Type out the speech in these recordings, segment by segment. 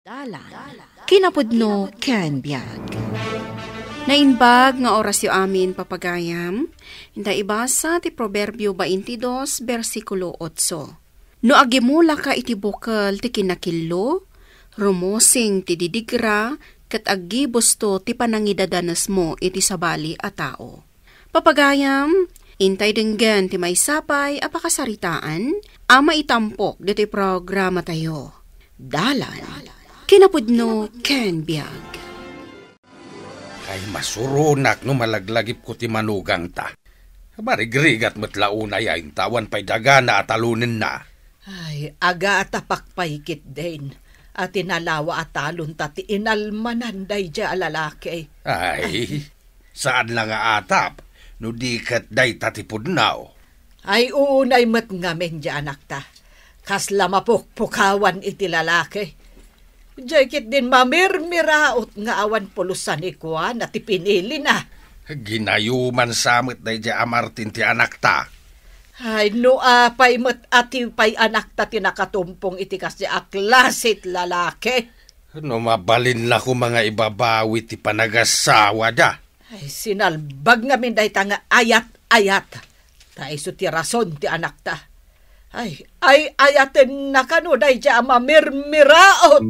Dalan, kinapudno ken biag. Nainbag nga orasyo amin papagayam, hinda ibasa ti Proverbio 22, versikulo 8. No agimula ka iti bukal ti kinakillo, rumosing ti didigra, ket aggibusto ti panangidadanas mo iti sabali a tao. Papagayam, intay denggan ti maysapay apakasaritaan, ama itampok diti programa tayo. Dalan, kinapudno ken biag. Ay masurunak no malaglagip ko ti manugang ta. Marigrigat matlauna yain tawan pa'y daga na atalunin na. Ay, aga atapakpaykit din. At inalawa atalon ta ti inalmanan day dya alalaki. Ay, saan lang nga atap? No di kat day tatipudnaw. Ay, unay mat ngamin dya anak ta. Kasla mapukpukawan iti lalaki. Diyakit din mamirmiraot nga awan pulusan ikuan at ipinili na. Ginayuman samit day dya amartin ti anak ta. Ay, no apay mat ati pay anak ta tinakatumpong iti kasi aklasit lalaki. No mabalin na ko mga ibabawi ti panagasawa da. Ay, sinalbag ngamin day ta nga ayat-ayat. Ta iso ti rason ti anak ta. Ay, ayaten na kano day dya mamirmiraot.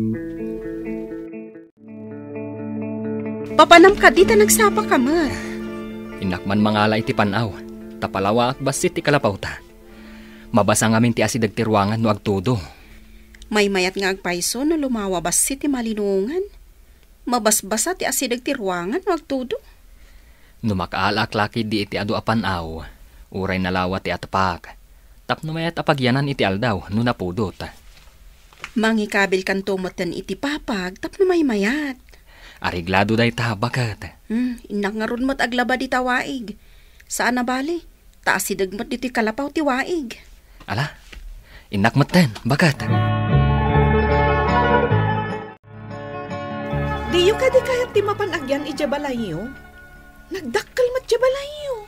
Papanam ka dita nagsapa ka ma. Inakman mangala iti panaw, tapalawa at basit ti kalapaw ta. Mabasa ngamin ti asidag ti ruangan no agtudo. May mayat nga agpaiso no lumawa basit ti malinungan. Mabasbasa ti asidag ti ruangan no agtudo. No makaalak-laki di iti adu a panaw, uray nalawa ti atapak. Tapno mayat apagyanan iti aldaw no napudot. Mangikabil kan tumatan iti papag tapno may mayat. Ariglado day tabakat. Inak nga ron mat aglaba di tawaig. Saan na bali? Taasidag mat dito'y kalapaw ti waig. Ala, inak maten, bakat. Diyo ka di kayat ti mapanagyan iti balayo? Nagdakkal mat ti balayo.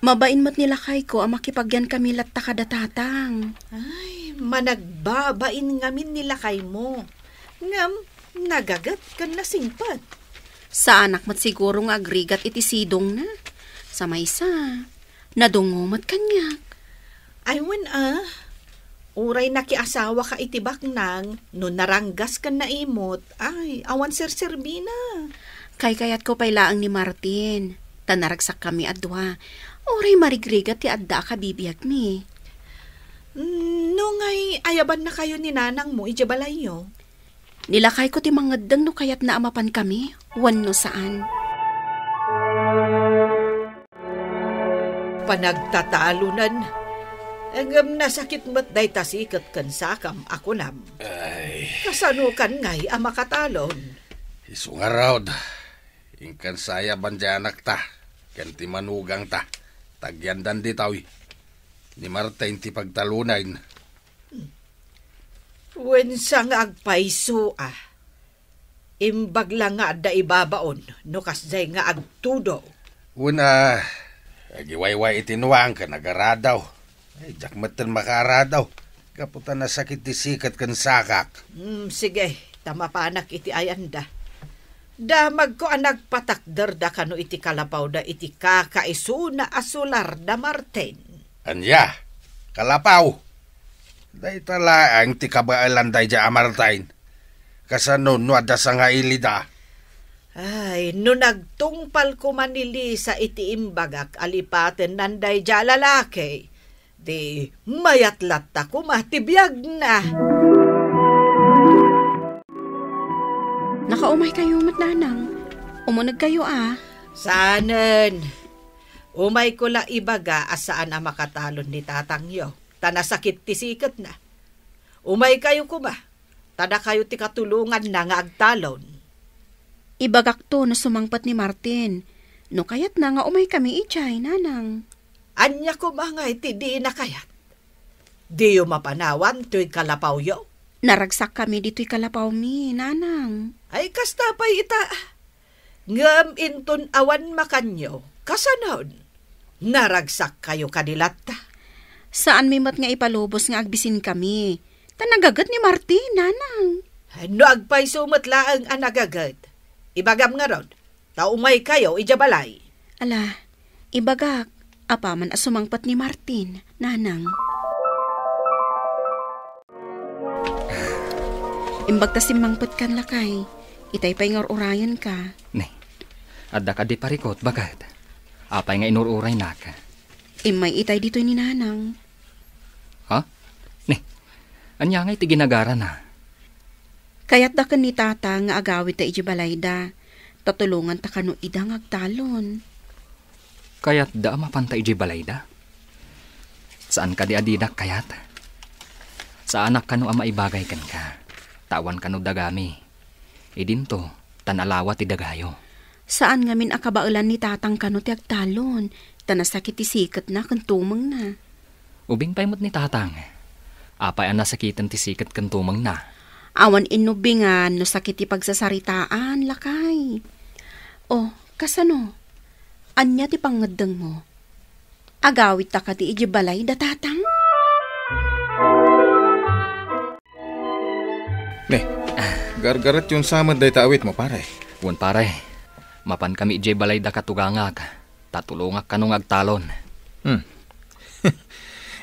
Mabain mat nila kay ko ang makipagyan kami latta kadatatang. Ay, managbabain ngamin nila kay mo. Ngam, nagagat kan nasingpad. Sa anak mat siguro nga agrigat iti sidong na. Sa maysa, nadungo mat kanyak. Ay, uray nakiasawa ka itibak nang, no naranggas kan naimot, ay, awan serserbina. Kayat ko pailaang ni Martin. Tanaragsak kami adwa. Uray marigrigat ti adda ka bibiyag mi. No ngay ayaban na kayo ni nanang mo, ijabalayo. Nilakay ko ti mangaddang no kayat na amapan kami, wano saan. Panagtatalunan, agam nasakit mo't day tasikat kan sakam ako nam. Ay, Kasanukan ngay ang makatalon. isungarod. Ingkan saya banja anak ta. Kanti manugang ta. Tagyandan di tawi. Ni Martin ti pagtalunain. Wensang agpaiso Imbag lang nga da ibabaon, no kasday nga agtudo. Una, agiwayway itinuang ka nagaradaw. Ay, jakmatan makaradaw. Kaputan na sakit ti sikat kan sakak. Sige, tama panak iti ayanda. Damag ko ang nagpatakder da kano iti kalapaw da iti kakaiso na asular da Martin. Anya, kalapaw. Day tala ang ti kabaalan day ja Martin. Kasano no ada sa nga ilida. Ay, no nagtungpal ko manili sa iti imbagak alipaten nanday ja lalaki. Di mayatlat ako matibiyag na. Nakaumay kayo matnanang. Umunag kayo Sanen. Umay ko la ibaga asaan ang makatalon ni tatangyo. Tanasakit ti sikat na. Umay kayo kuma. Tada kayo ti katulungan na nga agtalon. Ibagak to na sumangpat ni Martin. No kayat na nga umay kami ichay, nanang. Anya ko mga iti di na kayat. Di yung mapanawan to'y kalapaw yo. Naragsak kami dito'y kalapaw mi, nanang. Ay kasta pa ita. Ngam inton awan makanyo. Kasanon. Naragsak kayo kanilatta. Saan mi mat nga ipalubos nga agbisin kami? Tanagagat ni Martin, nanang. No agpay sumatlaang anagagad. Ibagam nga rod. Taumay kayo, ijabalay. Ala, ibagak, apaman asumangpat ni Martin, nanang. Imbag ta simangpat kan lakay, itay pa'y ngor-urayan ka. Ne, adda ka di parikot, bagat. Apay nga inururay na ka. Imay itay dito ni nanang. Ha? Ne, anya nga iti ginagara na. Kaya't da kan ni tata nga agawit ta ijibalay da. Tatulungan ta kano idang agtalon. Kaya't da mapantay iji balayda? Saan ka di adidak kayat? Sa anak kano ama ibagay kan ka. Tawan kano dagami. Idinto, tanalawa ti dagayo. Saan ngamin akabaulan ni tatang kano ti agtalon? Tanasakit isikat na kan tumang na. Ubing paimot ni tatang. Apay ang nasakitan ti sikat kan tumang na. Awan inubingan no sakit ti pagsasaritaan, lakay. Oh, kasano? Anya ti pangadang mo? Agawit ta ka ti ijibalay da tatang? Ne, gargarat yung samad day taawit mo, pare. Wan pare, mapan kami ijibalay da katugangag. Tatulungak kanong agtalon.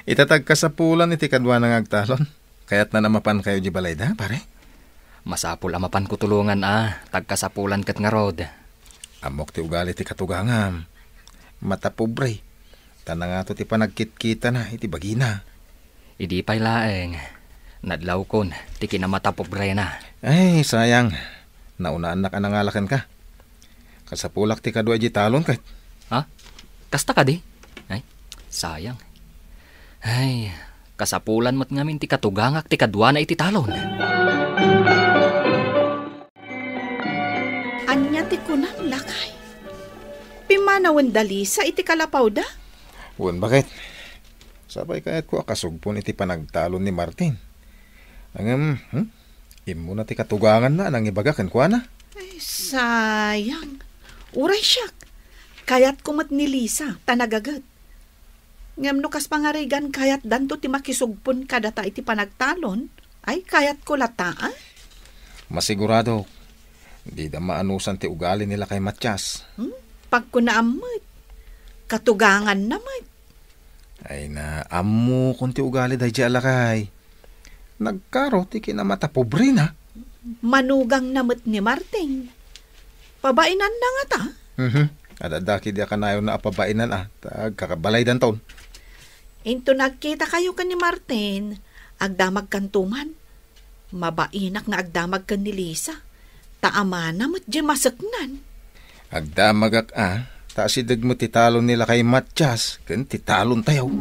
Itatag ka sa pulan iti kadwa ng agtalon. Kaya't na namapan kayo ijibalay da, pare. Masapul amapan ko tulungan tagkasapulan kat nga rod. Amok ti ugali ti katugangam. Mata pobre. Tanang nga to ti panagkit-kita na iti bagina. Idi pa'y laeng. Nadlaw kon, ti kinamata pobre na. Ay, sayang. Naunaan na ka nangalakan ka. Kasapulak ti kadwa iji talon kahit. Ha? Kasta ka di? Ay, sayang. Ay, kasapulan mo't ngamin ti katugangak ti kadwa na iti talon. Anya ti kunam lakay. Pimanawan dali sa iti kalapaw da? Wan, bakit? Sabay kahit ko akasugpon iti panagtalon ni Martin. Imo na ti katugangan na nang ibagakan ko na. Ay, sayang. Uray siyak. Kayat kumat ni Lisa, tanagagad. Ngam no kas pangarigan kayat danto ti makisugpon kadata iti panagtalon, ay kayat ko lataan. Masigurado, di da maanusan ti ugali nila kay Matyas. Pag ko naamad, katugangan naman. Ay na, amo kung ti ugali dahi di alakay. Nagkaro ti kinamata pobre na. Manugang namot ni Martin. Pabainan na nga ta. Adadaki di akanayo na apabainan kakabalay dan taon. Into nagkita kayo ka ni Martin, agdamag kantuman. Mabainak nga agdamag ka ni Lisa. Taama namot di masaknan. Agdamagak taasidag mo titalon nila kay Matyas, kan titalon tayo.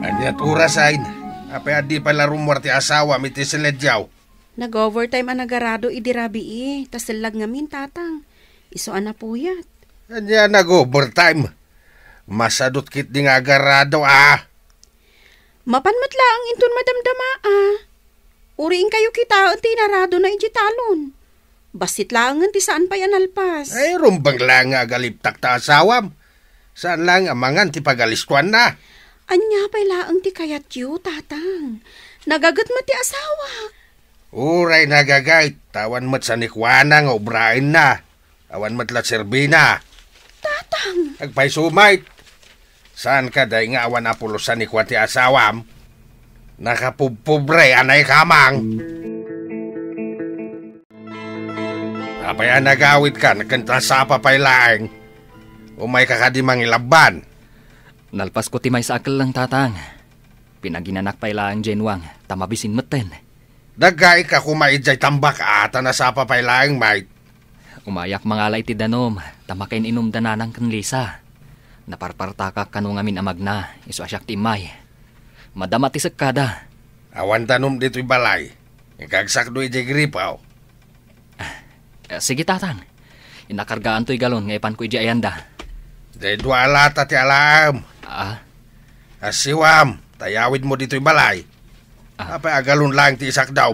Anyat urasain. Apay adi pala rumor ti asawa miti siledyaw. Nag-overtime ang nagarado idirabi tas silag ngamin tatang. Iso ana puyat. Anya nag-overtime. Masadot kit di nga agarado Mapanmat lang intun madamdama Uriin kayo kita ang tinarado na ijitalon. Basit lang ti saan pa yan alpas. Ay rumbang lang nga galiptak ta asawam. Saan lang amangan ti pagalistuan na. Anya pa'y laang ti kayat yu, tatang. Nagagat mo ti asawa. Uray nagagayt. Tawan mat sa nikwana nga obrain na. Awan mat la serbina. Tatang. Agpay sumait. Saan ka day nga awan apulos sa nikwa ti asawam? Nakapubpobre anay kamang. Apay nagawit ka, nagkantasapa pa'y laeng. Umay kakadimang ilaban. Nalpas ko ti may sakal lang tatang. Pinaginanak pa'y laang jenwang, tamabisin maten. Dagay ka kumaidjay tambak ata na sapa pa'y laeng mait. Umayak mangalay ti danom, tamakain inom dananang kan Lisa. Naparpartakak kanu ngamin amagna, iso asyak ti may. Madama ti sekada. Awan tanom dito'y balay. Ikagsak do'y di gripaw. Sige tatang, inakargaan to'y galon, ngaypan ko iji ayanda. Day dua alata ti alam. Asiwam, tayawid mo dito'y balay. Apay agalon lang ti isak daw.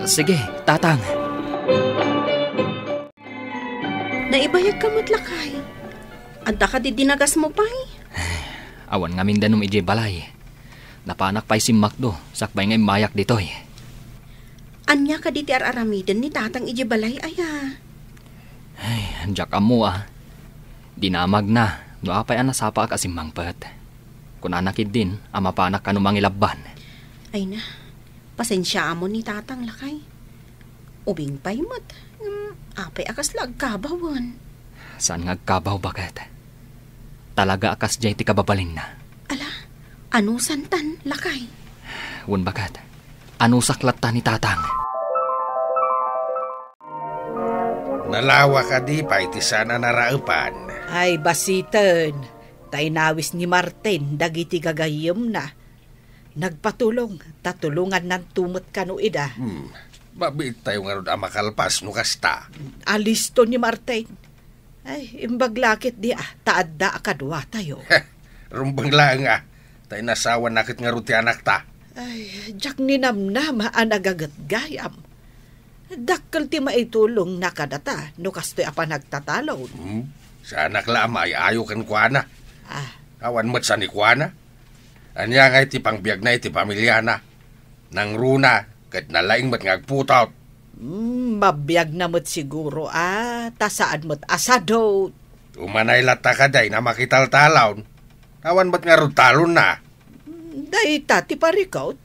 Sige, tatang. Naibayag ka matlakay. Anta ka di dinagas mo pa'y. Awan ngamin danom iji balay. Napanak pa'y simak do, sakbay ngay mayak ditoy. Anya ka di ti aramiden ni tatang iji balay aya. Ay, anjak amo Dinamag na, no apay anasapa ka simangpet. Kung anakid din, amapanak ka numang ilabban. Ay na, pasensya mo ni tatang lakay. Ubing pa'y mat, apay akas lagkabawan. Saan nga kabaw bakit? Talaga akas jay ti kababalin na. Ala, ano santan lakay? Wan bakit? Ano saklat ta ni tatang? Nalawa ka di pa iti sana naraupan. Ay, basitan. Tainawis ni Martin, dagiti gagayom na. Nagpatulong, tatulungan ng tumot kanuida. Babit tayo nga ron makalpas no kasta. Alisto ni Martin. Ay, imbaglakit di taadda akadwa tayo. Rumbang lang tayo nasawa nakit nga ron ti anak ta. Ay, jak ninamnama ang nagagatgayam. Dakkel ti maitulong nakadata, no kastoy apa nagtatalon. Sa anak lama ay ayo kan kuana. Awan mat sa ni kuana. Anya nga iti pangbiag na iti pamilya na. Nang runa, kat nalaing mat ngagputot. Mabiyag na mo't siguro, tasaan mo't asado. Umanay lata ka day na makitaltalon. Awan mat nga talon na. Day tati parikaut.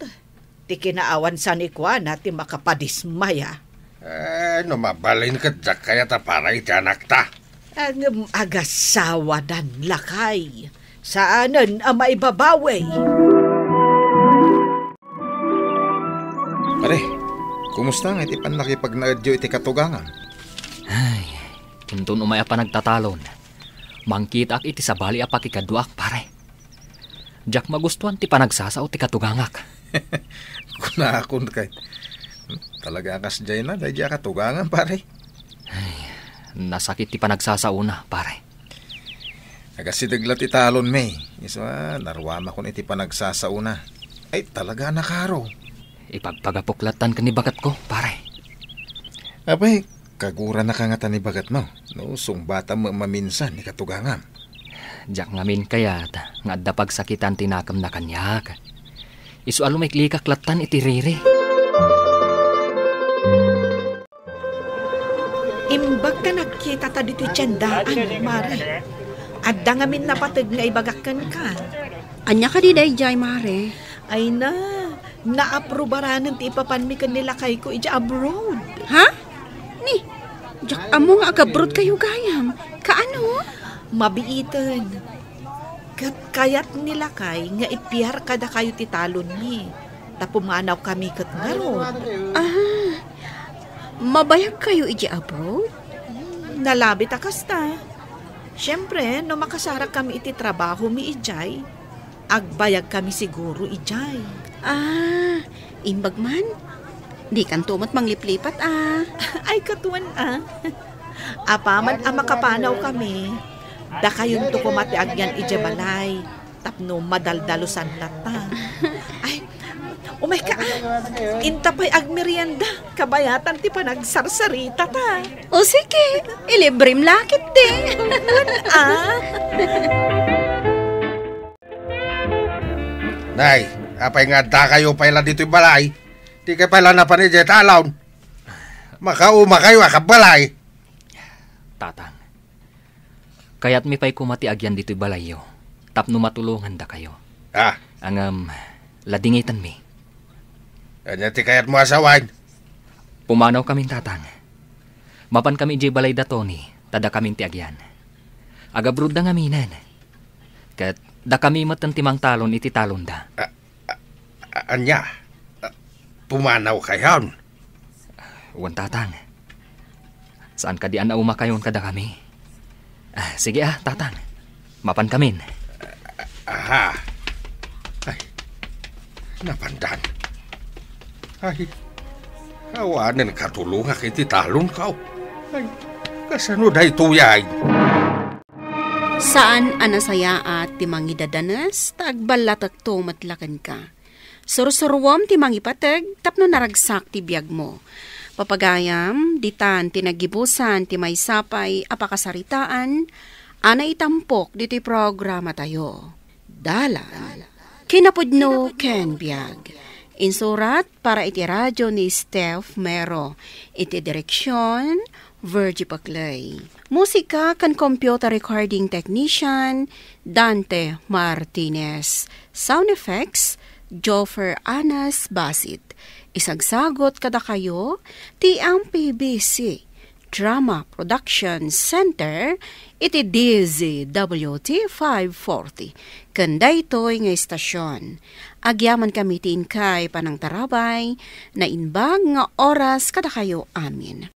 Ti kinaawan sa ni kuana, ti makapadismaya. No mabalin ka jak kaya ta para iti anak ta. Ang agasawa dan lakay. Saanan ang maibabawi? Pare, kumusta nga iti panlaki pag naadyo iti katugangan? Ay, kintun umaya pa nagtatalon. Mangkitak iti sabali apak ikaduak, pare. Jak magustuhan ti panagsasao ti katugangak. Kunakon kay. Talaga kas dyan na, dahil katugangan, pare. Ay, nasakit ti panagsasao na, pare. Nagasidaglat italon, may. Isa, narwama ko iti panagsasao na. Ay, talaga nakaro. Ipagpagapuklatan ka ni bagat ko, pare. Abay, kagura na ka nga ni bagat mo. No, sungbata mo maminsan ni katugangam. Jak ngamin kayat, nga adda pagsakitan tinakam na kanyak. Isu alumikli kaklatan iti riri. Imbag ka nagkita ta dito tiyandaan, Mare. Adda ngamin napatag nga ibagakan ka. Anya ka di day jay, Mare? Ay na, naaprobaran ti ipapanmi kanila kay ko ija abroad. Ha? Ni, jak amo nga agabrod kayo gayam. Kaano? Mabiitan. Kat kayat nila kay nga ipiyar kada kayo ti talon ni. Tapumanaw kami kat ngaron. Mabayag kayo iji abroad? Nalabit akasta. Siyempre, no makasara kami iti trabaho mi ijay, agbayag kami siguro ijay. Imbag man. Di kan tumat mangliplipat Ay katuan Apaman makapanaw kami. Da kayon to kumati agyan ijay balay. Tapno madaldalusan lata. Ay, umay ka. Intapay agmerienda. Kabayatan ti panagsarsarita ta. O sige, ilibrim lakit te. Nay, apay nga da kayo pala dito'y balay. Di kayo pala napanidya talaw. Makauma kayo akabalay. Tatang, kaya't mi pa'y kumati agyan dito'y balayo. Tapno matulungan da kayo. Ang ladingitan mi. Kanya ti kayat mo asawan. Pumanaw kaming tatang. Mapan kami ijay balay da Tony, tada kaming ti agyan. Agabrod da ngaminan. Kat da kami matantimang talon iti talon da. Anya, pumanaw kayon. Wan tatang. Saan ka di anauma kayon kada kami? Sige tatang. Mapan kamin. Ay, napandan. Ay, awanan katulungan kiti talon ka. Ay, kasano dahi tuyay? Saan anasaya at timang idadanas, tagbalatak to matlakan ka. Sursurwam timang ipatag, tapno naragsak ti biyag mo. Papagayam, ditan tinagibusan ti may sapay apakasaritaan, ana itampok dito'y programa tayo. Dalan Kinapudno ken biag. Insurat para iti radyo ni Steph Mero. Iti direksyon, Virgie Paclay. Musika kan computer recording technician, Dante Martinez. Sound effects, Joffer Anas Basit. Isagsagot kada kayo, ti ang PBC Drama Production Center, iti DZWT 540. Kanda ito'y nga istasyon. Agyaman kami tin kay panang tarabay, na inbag nga oras kada kayo amin.